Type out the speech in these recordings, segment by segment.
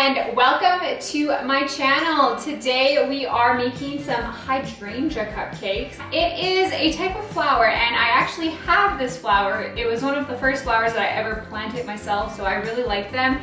and welcome to my channel. Today we are making some hydrangea cupcakes. It is a type of flower and I actually have this flower. It was one of the first flowers that I ever planted myself, so I really like them.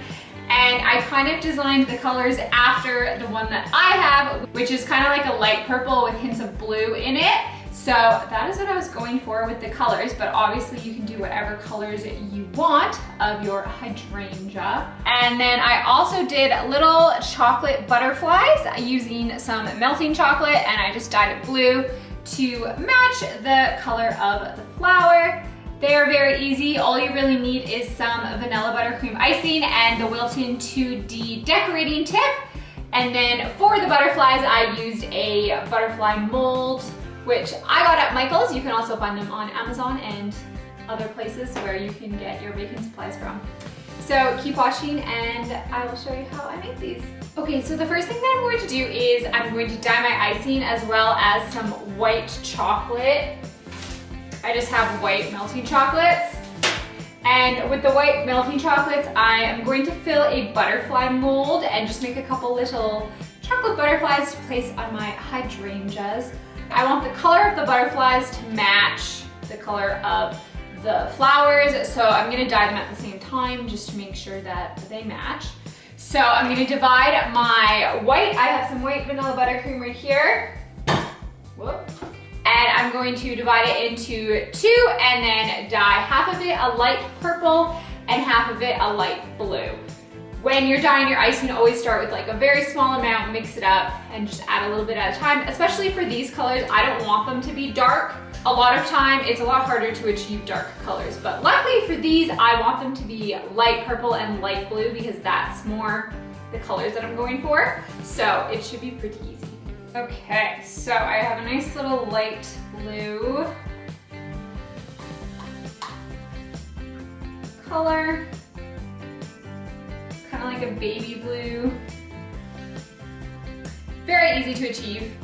And I kind of designed the colors after the one that I have, which is kind of like a light purple with hints of blue in it. So that is what I was going for with the colors, but obviously you can do whatever colors you want of your hydrangea. And then I also did little chocolate butterflies using some melting chocolate, and I just dyed it blue to match the color of the flower. They are very easy. All you really need is some vanilla buttercream icing and the Wilton 2D decorating tip. And then for the butterflies, I used a butterfly mold, which I got at Michael's. You can also find them on Amazon and other places where you can get your baking supplies from. So keep watching and I will show you how I make these. Okay, so the first thing that I'm going to do is I'm going to dye my icing as well as some white chocolate. I just have white melting chocolates. And with the white melting chocolates, I am going to fill a butterfly mold and just make a couple little chocolate butterflies to place on my hydrangeas. I want the color of the butterflies to match the color of the flowers, so I'm gonna dye them at the same time just to make sure that they match. So I'm gonna divide my white. I have some white vanilla buttercream right here. Whoop. And I'm going to divide it into two and then dye half of it a light purple and half of it a light blue. When you're dyeing your icing, always start with like a very small amount, mix it up, and just add a little bit at a time. Especially for these colors, I don't want them to be dark. A lot of time, it's a lot harder to achieve dark colors, but luckily for these, I want them to be light purple and light blue because that's more the colors that I'm going for. So it should be pretty easy. Okay, so I have a nice little light blue color. Kind of like a baby blue. Very easy to achieve.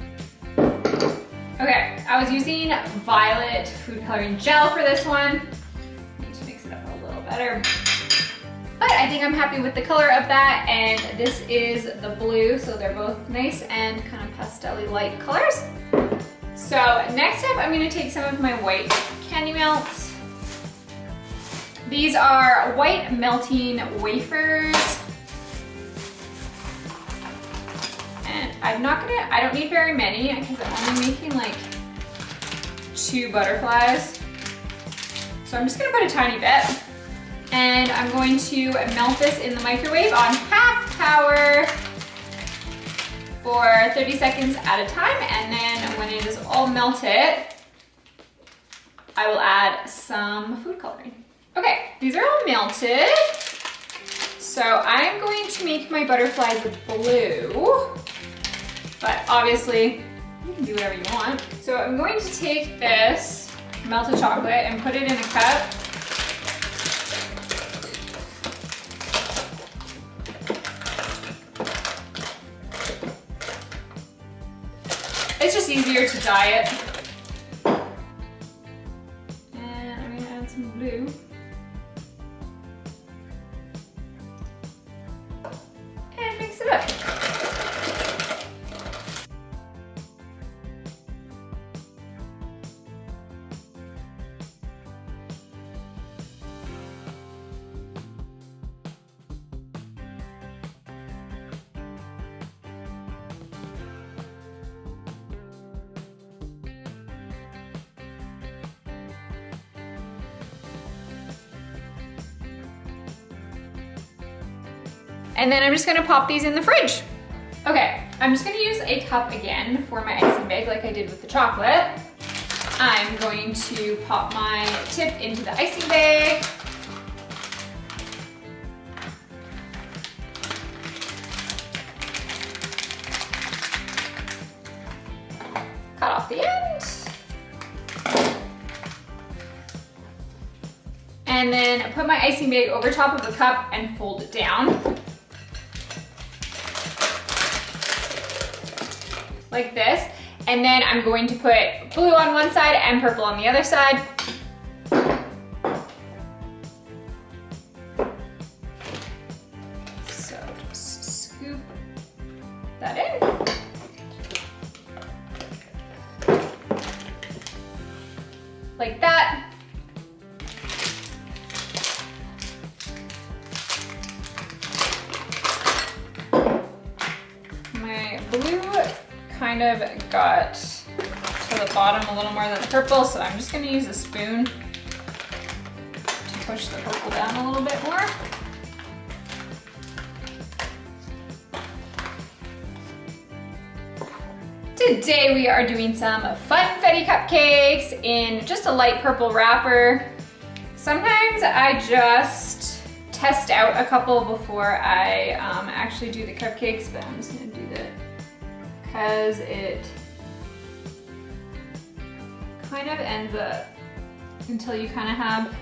Okay, I was using violet food coloring gel for this one. Need to mix it up a little better. But I think I'm happy with the color of that, and this is the blue, so they're both nice and kind of pastel-y light colors. So next up, I'm gonna take some of my white candy melts. These are white melting wafers. And I don't need very many because I'm only making like 2 butterflies. So I'm just gonna put a tiny bit. And I'm going to melt this in the microwave on half power for 30 seconds at a time. And then when it is all melted, I will add some food coloring. Okay, these are all melted. So I'm going to make my butterflies blue, but obviously you can do whatever you want. So I'm going to take this melted chocolate and put it in a cup. It's just easier to dye it. And I'm gonna add some blue. And mix it up. And then I'm just gonna pop these in the fridge. Okay, I'm just gonna use a cup again for my icing bag like I did with the chocolate. I'm going to pop my tip into the icing bag. Cut off the end. And then put my icing bag over top of the cup and fold it down. Like this, and then I'm going to put blue on one side and purple on the other side. So just that in. Like that. My blue kind of got to the bottom a little more than the purple, so I'm just gonna use a spoon to push the purple down a little bit more. Today we are doing some funfetti cupcakes in just a light purple wrapper. Sometimes I just test out a couple before I actually do the cupcakes, but I'm just gonna do that because it kind of ends up until you kind of have.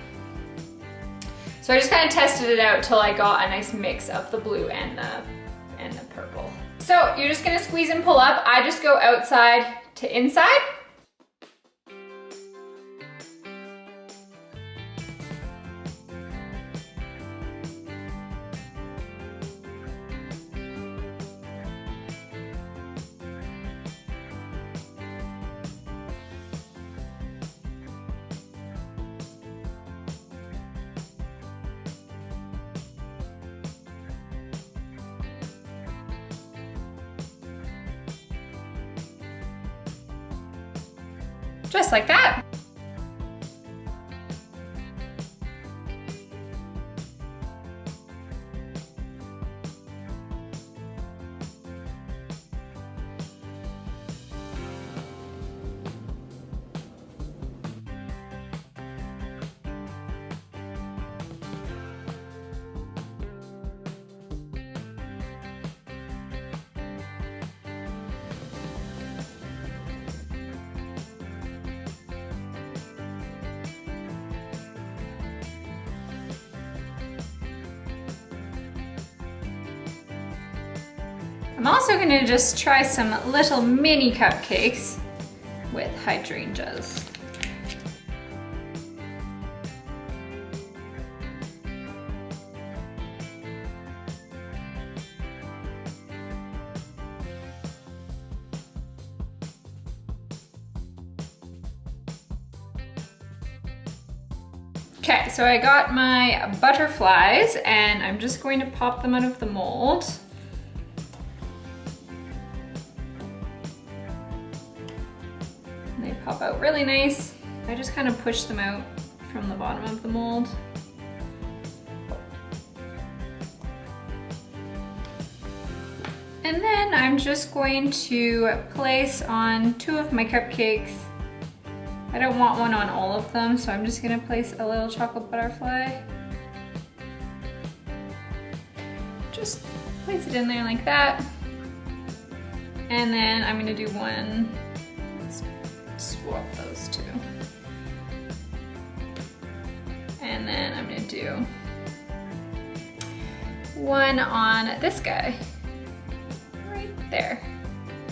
So I just kind of tested it out till I got a nice mix of the blue and the purple. So you're just gonna squeeze and pull up. I just go outside to inside. Just like that. I'm also gonna just try some little mini cupcakes with hydrangeas. Okay, so I got my butterflies and I'm just going to pop them out of the mold. They pop out really nice. I just kind of push them out from the bottom of the mold. And then I'm just going to place on 2 of my cupcakes. I don't want one on all of them, so I'm just gonna place a little chocolate butterfly. Just place it in there like that. And then I'm gonna do one. Let's swap those 2. And then I'm gonna do one on this guy, right there.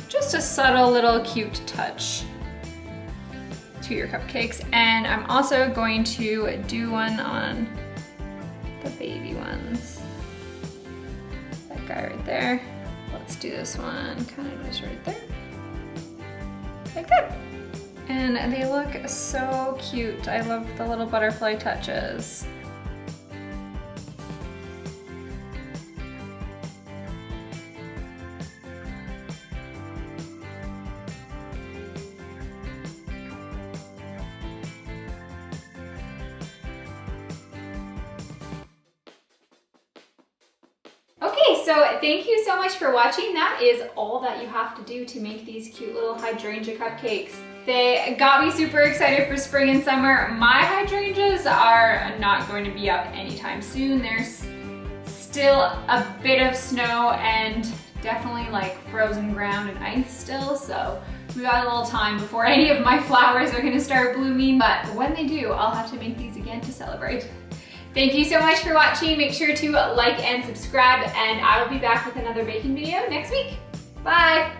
Just a subtle little cute touch to your cupcakes. And I'm also going to do one on the baby ones. That guy right there. Let's do this one kind of just right there. Like that. And they look so cute. I love the little butterfly touches. Okay, so thank you so much for watching. That is all that you have to do to make these cute little hydrangea cupcakes. They got me super excited for spring and summer. My hydrangeas are not going to be up anytime soon. There's still a bit of snow and definitely like frozen ground and ice still, so we got a little time before any of my flowers are gonna start blooming, but when they do, I'll have to make these again to celebrate. Thank you so much for watching. Make sure to like and subscribe, and I will be back with another baking video next week. Bye!